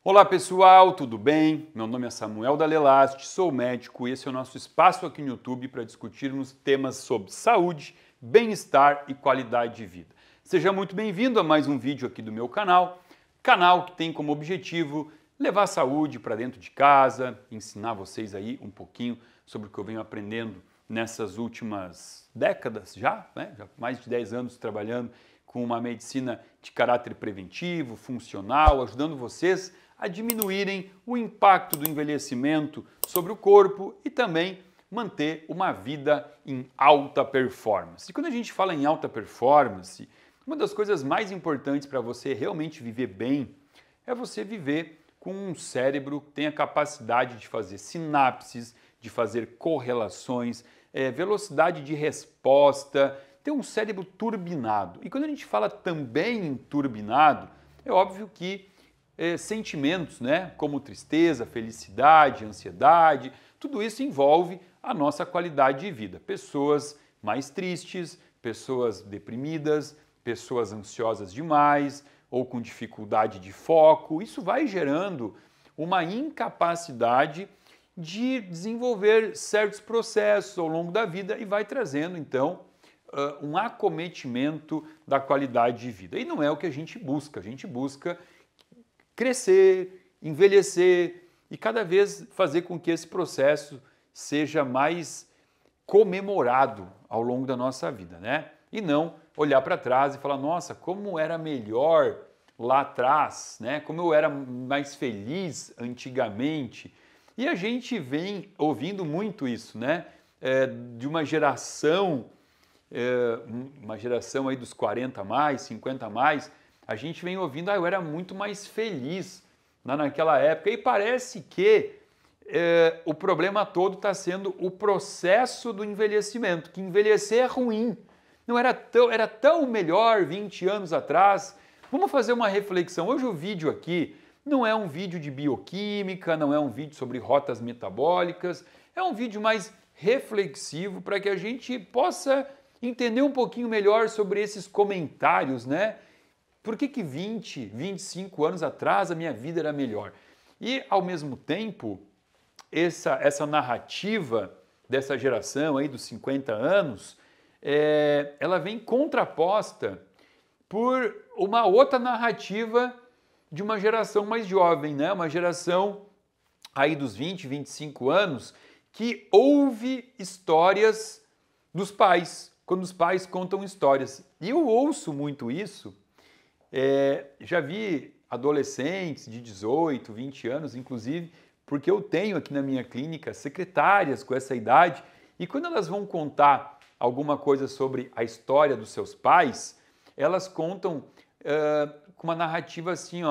Olá pessoal, tudo bem? Meu nome é Samuel Dalelast, sou médico e esse é o nosso espaço aqui no YouTube para discutirmos temas sobre saúde, bem-estar e qualidade de vida. Seja muito bem-vindo a mais um vídeo aqui do meu canal que tem como objetivo levar saúde para dentro de casa, ensinar vocês aí um pouquinho sobre o que eu venho aprendendo nessas últimas décadas já mais de 10 anos trabalhando com uma medicina de caráter preventivo, funcional, ajudando vocês a diminuírem o impacto do envelhecimento sobre o corpo e também manter uma vida em alta performance. E quando a gente fala em alta performance, uma das coisas mais importantes para você realmente viver bem é você viver com um cérebro que tem a capacidade de fazer sinapses, de fazer correlações, velocidade de resposta, ter um cérebro turbinado. E quando a gente fala também em turbinado, é óbvio que sentimentos, como tristeza, felicidade, ansiedade, tudo isso envolve a nossa qualidade de vida. Pessoas mais tristes, pessoas deprimidas, pessoas ansiosas demais ou com dificuldade de foco, isso vai gerando uma incapacidade de desenvolver certos processos ao longo da vida e vai trazendo, então, um acometimento da qualidade de vida. E não é o que a gente busca crescer, envelhecer e cada vez fazer com que esse processo seja mais comemorado ao longo da nossa vida, E não olhar para trás e falar, nossa, como era melhor lá atrás, Como eu era mais feliz antigamente. E a gente vem ouvindo muito isso, De uma geração aí dos 40 a mais, 50 a mais, a gente vem ouvindo, eu era muito mais feliz naquela época. E parece que o problema todo está sendo o processo do envelhecimento, que envelhecer é ruim. Não era tão melhor 20 anos atrás. Vamos fazer uma reflexão. Hoje o vídeo aqui não é um vídeo de bioquímica, não é um vídeo sobre rotas metabólicas, é um vídeo mais reflexivo para que a gente possa entender um pouquinho melhor sobre esses comentários, Por que 20, 25 anos atrás a minha vida era melhor? E, ao mesmo tempo, essa narrativa dessa geração aí dos 50 anos, ela vem contraposta por uma outra narrativa de uma geração mais jovem, Uma geração aí dos 20, 25 anos que ouve histórias dos pais, quando os pais contam histórias. E eu ouço muito isso. Já vi adolescentes de 18, 20 anos, inclusive, porque eu tenho aqui na minha clínica secretárias com essa idade, e quando elas vão contar alguma coisa sobre a história dos seus pais, elas contam com uma narrativa assim,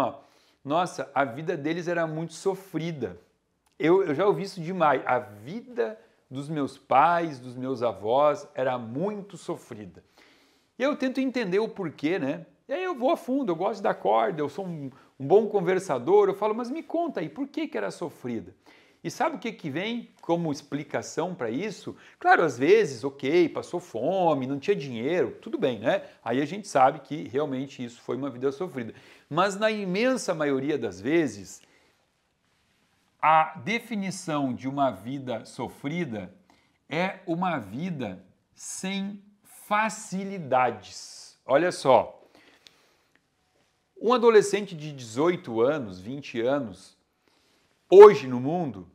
nossa, a vida deles era muito sofrida. Eu já ouvi isso demais. A vida dos meus pais, dos meus avós, era muito sofrida. E eu tento entender o porquê, E aí eu vou a fundo, eu gosto da corda, eu sou um bom conversador, eu falo, mas me conta aí, por que era sofrida? E sabe o que vem como explicação para isso? Claro, às vezes, passou fome, não tinha dinheiro, tudo bem, Aí a gente sabe que realmente isso foi uma vida sofrida. Mas na imensa maioria das vezes, a definição de uma vida sofrida é uma vida sem facilidades. Olha só, um adolescente de 18 anos, 20 anos, hoje no mundo,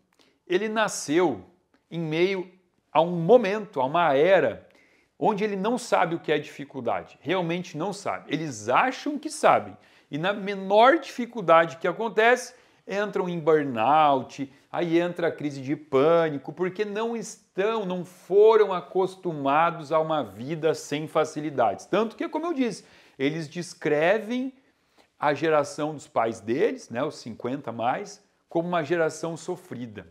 ele nasceu em meio a um momento, a uma era, onde ele não sabe o que é dificuldade, realmente não sabe. Eles acham que sabem, e na menor dificuldade que acontece, entram em burnout, aí entra a crise de pânico, porque não foram acostumados a uma vida sem facilidades. Tanto que, como eu disse, eles descrevem a geração dos pais deles, os 50 a mais, como uma geração sofrida.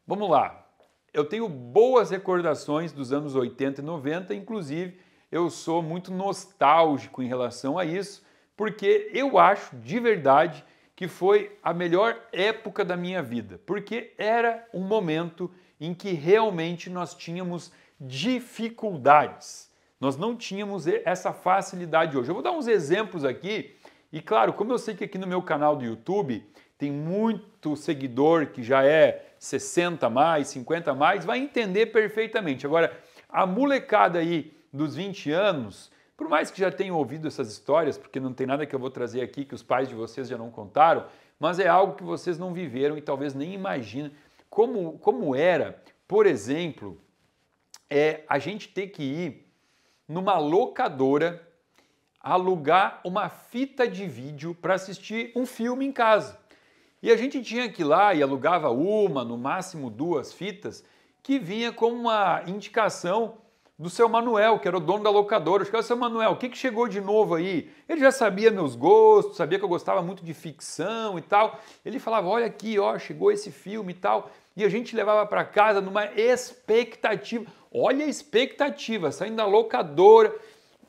Vamos lá, eu tenho boas recordações dos anos 80 e 90, inclusive eu sou muito nostálgico em relação a isso, porque eu acho de verdade que foi a melhor época da minha vida, porque era um momento em que realmente nós tínhamos dificuldades. Nós não tínhamos essa facilidade hoje. Eu vou dar uns exemplos aqui E claro, como eu sei que aqui no meu canal do YouTube tem muito seguidor que já é 60 mais, 50 mais, vai entender perfeitamente. Agora, a molecada aí dos 20 anos, por mais que já tenham ouvido essas histórias, porque não tem nada que eu vou trazer aqui que os pais de vocês já não contaram, mas é algo que vocês não viveram e talvez nem imaginam como era, por exemplo, a gente ter que ir numa locadora alugar uma fita de vídeo para assistir um filme em casa. E a gente tinha que ir lá e alugava uma, no máximo 2 fitas, que vinha como uma indicação do seu Manuel, que era o dono da locadora. Eu falei, seu Manuel, o que chegou de novo aí? Ele já sabia meus gostos, sabia que eu gostava muito de ficção e tal. Ele falava, olha aqui, ó, chegou esse filme e tal. E a gente levava para casa numa expectativa. Olha a expectativa, saindo da locadora,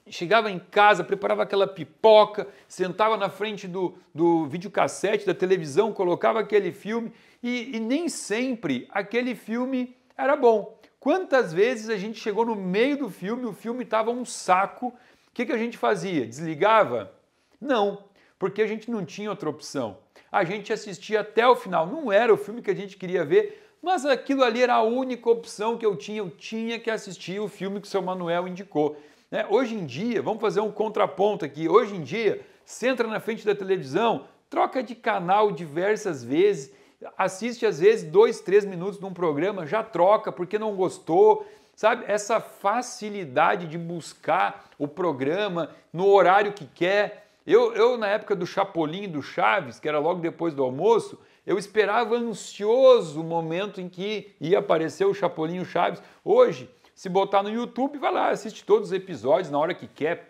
chegava em casa, preparava aquela pipoca, sentava na frente do videocassete, da televisão, colocava aquele filme e nem sempre aquele filme era bom. Quantas vezes a gente chegou no meio do filme, o filme estava um saco, o que a gente fazia? Desligava? Não, porque a gente não tinha outra opção. A gente assistia até o final, não era o filme que a gente queria ver, mas aquilo ali era a única opção que eu tinha que assistir o filme que o seu Manuel indicou. Hoje em dia, vamos fazer um contraponto aqui, hoje em dia, você entra na frente da televisão, troca de canal diversas vezes, assiste às vezes 2, 3 minutos de um programa, já troca porque não gostou, sabe? Essa facilidade de buscar o programa no horário que quer. Eu na época do Chapolin e do Chaves, que era logo depois do almoço, eu esperava ansioso o momento em que ia aparecer o Chapolin e o Chaves. Hoje, se botar no YouTube, vai lá, assiste todos os episódios na hora que quer,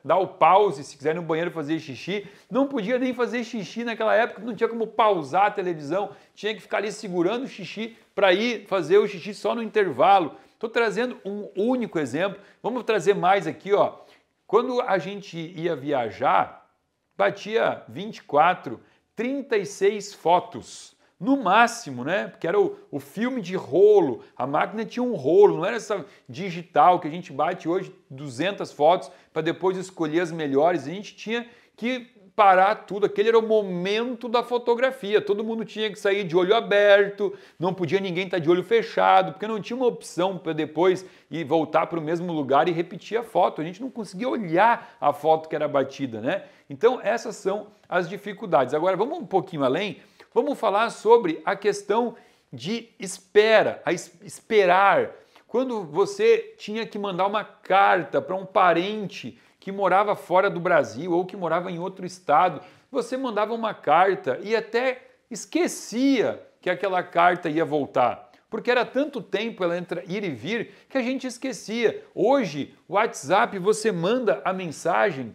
dá o pause se quiser ir no banheiro fazer xixi. Não podia nem fazer xixi naquela época, não tinha como pausar a televisão, tinha que ficar ali segurando o xixi para ir fazer o xixi só no intervalo. Estou trazendo um único exemplo, vamos trazer mais aqui, ó. Quando a gente ia viajar, batia 24, 36 fotos. No máximo, né? Porque era o filme de rolo, a máquina tinha um rolo, não era essa digital que a gente bate hoje 200 fotos para depois escolher as melhores. A gente tinha que parar tudo, aquele era o momento da fotografia, todo mundo tinha que sair de olho aberto, não podia ninguém estar de olho fechado, porque não tinha uma opção para depois ir voltar para o mesmo lugar e repetir a foto, a gente não conseguia olhar a foto que era batida, né? Então essas são as dificuldades. Agora vamos um pouquinho além, vamos falar sobre a questão de esperar. Quando você tinha que mandar uma carta para um parente que morava fora do Brasil ou que morava em outro estado, você mandava uma carta e até esquecia que aquela carta ia voltar. Porque era tanto tempo ela ir e vir que a gente esquecia. Hoje, o WhatsApp, você manda a mensagem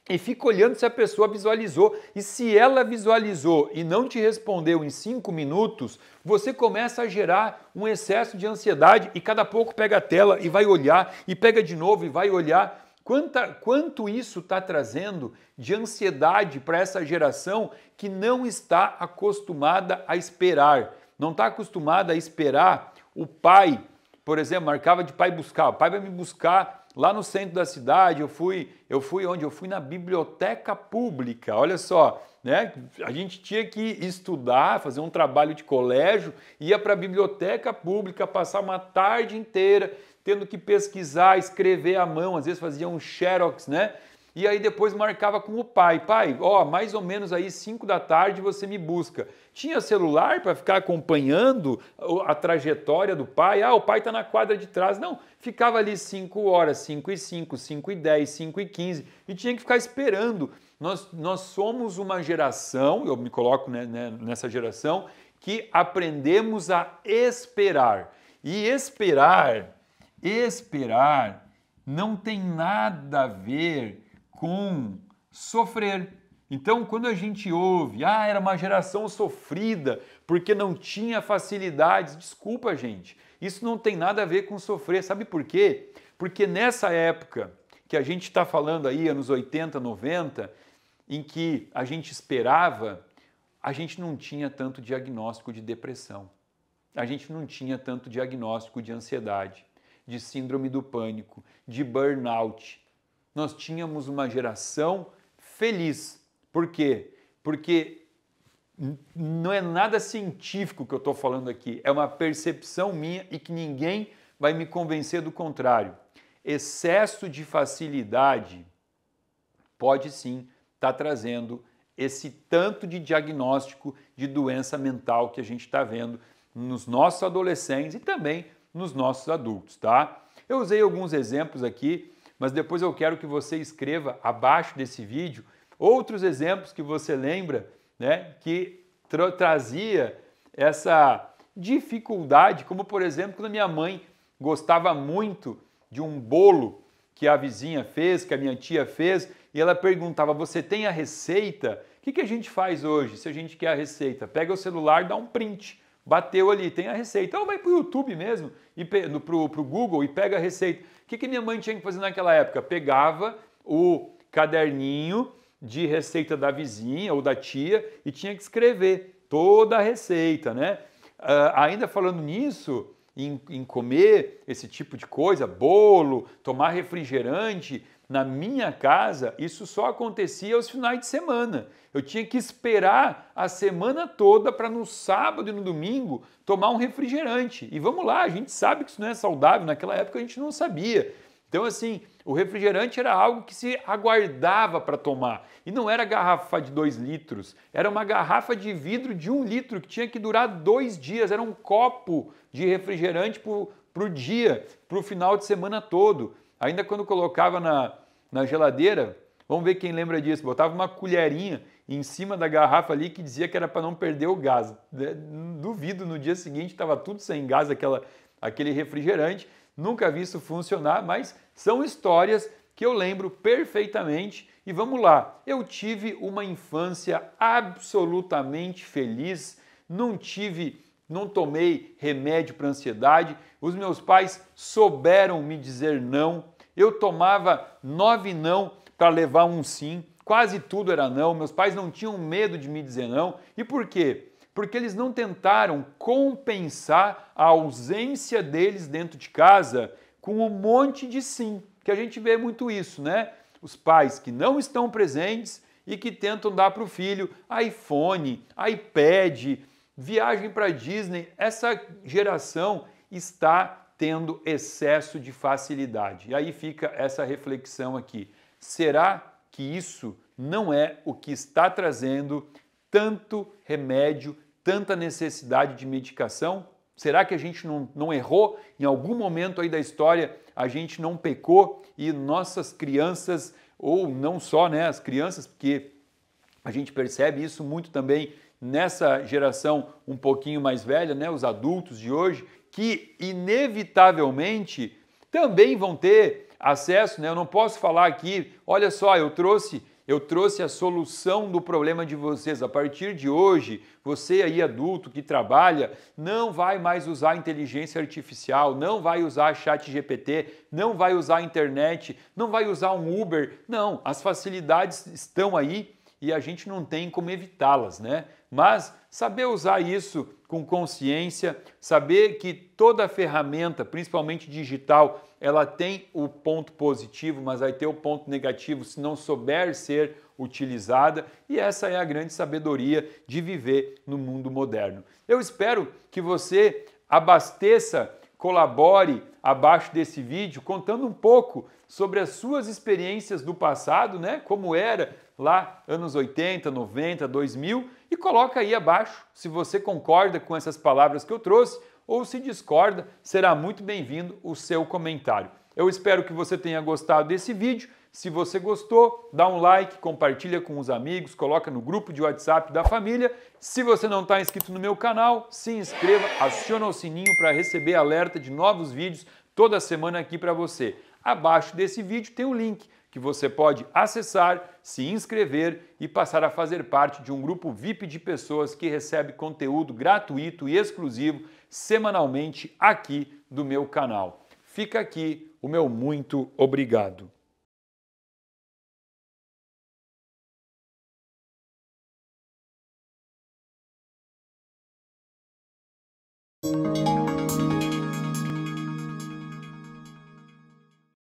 e fica olhando se a pessoa visualizou. E se ela visualizou e não te respondeu em 5 minutos, você começa a gerar um excesso de ansiedade e cada pouco pega a tela e vai olhar, e pega de novo e vai olhar. Quanto isso está trazendo de ansiedade para essa geração que não está acostumada a esperar. Não está acostumada a esperar o pai, por exemplo, marcava de pai buscar. O pai vai me buscar lá no centro da cidade, eu fui onde? Eu fui na biblioteca pública, olha só, né? A gente tinha que estudar, fazer um trabalho de colégio, ia para a biblioteca pública, passar uma tarde inteira tendo que pesquisar, escrever à mão, às vezes fazia um xerox, né? E aí depois marcava com o pai, ó, mais ou menos aí 5 da tarde você me busca. Tinha celular para ficar acompanhando a trajetória do pai? Ah, o pai está na quadra de trás. Não, ficava ali 5 horas, 5 e 5, 5 e 10, 5 e 15 e tinha que ficar esperando. Nós somos uma geração, eu me coloco nessa geração, que aprendemos a esperar. E esperar não tem nada a ver com sofrer. Então, quando a gente ouve, era uma geração sofrida porque não tinha facilidades, desculpa, gente, isso não tem nada a ver com sofrer. Sabe por quê? Porque nessa época que a gente está falando aí, anos 80, 90, em que a gente esperava, a gente não tinha tanto diagnóstico de depressão, a gente não tinha tanto diagnóstico de ansiedade, de síndrome do pânico, de burnout. Nós tínhamos uma geração feliz. Por quê? Porque não é nada científico que eu estou falando aqui, é uma percepção minha e que ninguém vai me convencer do contrário. Excesso de facilidade pode sim estar trazendo esse tanto de diagnóstico de doença mental que a gente está vendo nos nossos adolescentes e também nos nossos adultos, tá? Eu usei alguns exemplos aqui, mas depois eu quero que você escreva abaixo desse vídeo outros exemplos que você lembra, né, que trazia essa dificuldade, como por exemplo, quando a minha mãe gostava muito de um bolo que a vizinha fez, que a minha tia fez, e ela perguntava, você tem a receita? O que a gente faz hoje se a gente quer a receita? Pega o celular, dá um print, bateu ali, tem a receita. Ou vai para o YouTube mesmo, para o Google e pega a receita. O que minha mãe tinha que fazer naquela época? Pegava o caderninho de receita da vizinha ou da tia e tinha que escrever toda a receita, né? Ainda falando nisso, em comer esse tipo de coisa, bolo, tomar refrigerante, na minha casa isso só acontecia aos finais de semana. Eu tinha que esperar a semana toda para no sábado e no domingo tomar um refrigerante. E vamos lá, a gente sabe que isso não é saudável, naquela época a gente não sabia. Então, assim, o refrigerante era algo que se aguardava para tomar. E não era garrafa de 2 litros, era uma garrafa de vidro de 1 litro que tinha que durar 2 dias. Era um copo de refrigerante para o dia, para o final de semana todo. Ainda quando colocava na geladeira, vamos ver quem lembra disso, botava uma colherinha em cima da garrafa ali que dizia que era para não perder o gás. Duvido, no dia seguinte estava tudo sem gás, aquele refrigerante. Nunca vi isso funcionar, mas são histórias que eu lembro perfeitamente. E vamos lá, eu tive uma infância absolutamente feliz, não tomei remédio para ansiedade, os meus pais souberam me dizer não, eu tomava 9 não para levar um sim, quase tudo era não, meus pais não tinham medo de me dizer não. E por quê? Porque eles não tentaram compensar a ausência deles dentro de casa com um monte de sim, que a gente vê muito isso, né? Os pais que não estão presentes e que tentam dar para o filho iPhone, iPad, viagem para Disney. Essa geração está tendo excesso de facilidade. E aí fica essa reflexão aqui. Será que isso não é o que está trazendo tanto remédio, tanta necessidade de medicação? Será que a gente não errou em algum momento aí da história, a gente não pecou e nossas crianças, ou não só, né, as crianças, porque a gente percebe isso muito também nessa geração um pouquinho mais velha, né, os adultos de hoje, que inevitavelmente também vão ter acesso, né? Eu não posso falar aqui, olha só, eu trouxe a solução do problema de vocês. A partir de hoje, você aí adulto que trabalha, não vai mais usar inteligência artificial, não vai usar chat GPT, não vai usar a internet, não vai usar um Uber. Não, as facilidades estão aí e a gente não tem como evitá-las, né? Mas saber usar isso com consciência, saber que toda ferramenta, principalmente digital, ela tem o ponto positivo, mas vai ter o ponto negativo se não souber ser utilizada, e essa é a grande sabedoria de viver no mundo moderno. Eu espero que você abasteça, colabore abaixo desse vídeo contando um pouco sobre as suas experiências do passado, né? Como era lá anos 80, 90, 2000, e coloca aí abaixo se você concorda com essas palavras que eu trouxe ou se discorda, será muito bem-vindo o seu comentário. Eu espero que você tenha gostado desse vídeo. Se você gostou, dá um like, compartilha com os amigos, coloca no grupo de WhatsApp da família. Se você não está inscrito no meu canal, se inscreva, aciona o sininho para receber alerta de novos vídeos toda semana aqui para você. Abaixo desse vídeo tem um link que você pode acessar, se inscrever e passar a fazer parte de um grupo VIP de pessoas que recebe conteúdo gratuito e exclusivo semanalmente aqui do meu canal. Fica aqui o meu muito obrigado.